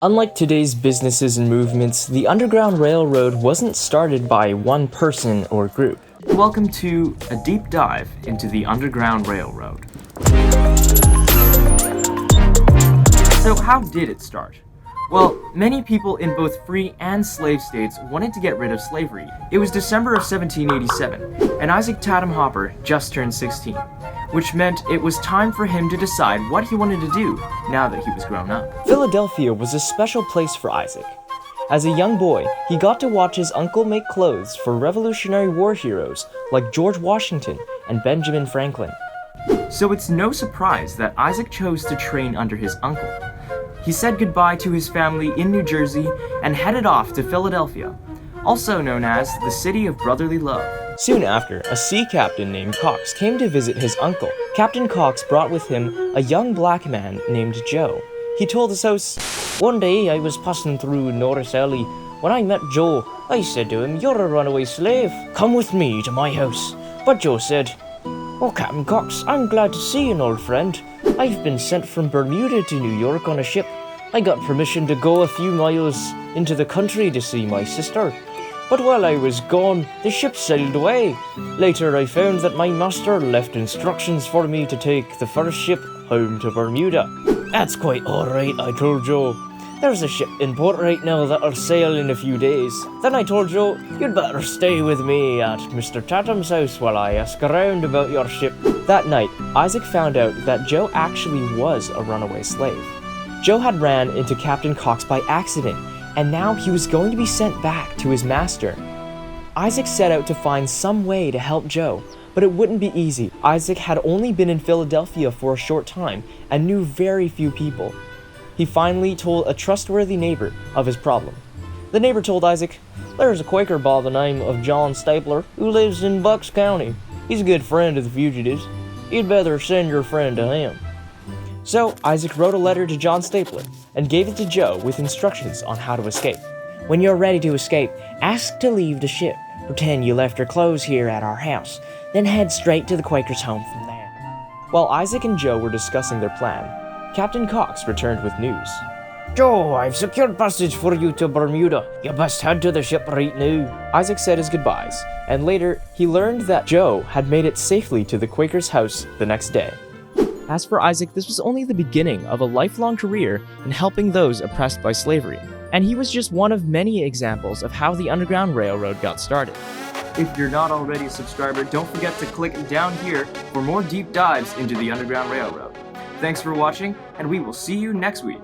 Unlike today's businesses and movements, the Underground Railroad wasn't started by one person or group. Welcome to a deep dive into the Underground Railroad. So how did it start? Well, many people in both free and slave states wanted to get rid of slavery. It was December of 1787, and Isaac Tatum Hopper just turned 16, which meant it was time for him to decide what he wanted to do now that he was grown up. Philadelphia was a special place for Isaac. As a young boy, he got to watch his uncle make clothes for Revolutionary War heroes like George Washington and Benjamin Franklin. So it's no surprise that Isaac chose to train under his uncle. He said goodbye to his family in New Jersey and headed off to Philadelphia, also known as the City of Brotherly Love. Soon after, a sea captain named Cox came to visit his uncle. Captain Cox brought with him a young black man named Joe. He told his host, "One day I was passing through Norris Alley. When I met Joe, I said to him, 'You're a runaway slave. Come with me to my house.' But Joe said, 'Oh, Captain Cox, I'm glad to see an old friend. I've been sent from Bermuda to New York on a ship. I got permission to go a few miles into the country to see my sister. But while I was gone, the ship sailed away. Later I found that my master left instructions for me to take the first ship home to Bermuda.' 'That's quite alright,' I told Joe. 'There's a ship in port right now that'll sail in a few days.' Then I told Joe, 'You'd better stay with me at Mr. Tatum's house while I ask around about your ship.' That night, Isaac found out that Joe actually was a runaway slave. Joe had ran into Captain Cox by accident, and now he was going to be sent back to his master. Isaac set out to find some way to help Joe, but it wouldn't be easy. Isaac had only been in Philadelphia for a short time and knew very few people. He finally told a trustworthy neighbor of his problem. The neighbor told Isaac, "There's a Quaker by the name of John Stapler who lives in Bucks County. He's a good friend of the fugitives. You'd better send your friend to him." So Isaac wrote a letter to John Stapler and gave it to Joe with instructions on how to escape. "When you're ready to escape, ask to leave the ship. Pretend you left your clothes here at our house, then head straight to the Quaker's home from there." While Isaac and Joe were discussing their plan, Captain Cox returned with news. "Joe, I've secured passage for you to Bermuda. You best head to the ship right now." Isaac said his goodbyes, and later he learned that Joe had made it safely to the Quaker's house the next day. As for Isaac, this was only the beginning of a lifelong career in helping those oppressed by slavery, and he was just one of many examples of how the Underground Railroad got started. If you're not already a subscriber, don't forget to click down here for more deep dives into the Underground Railroad. Thanks for watching, and we will see you next week.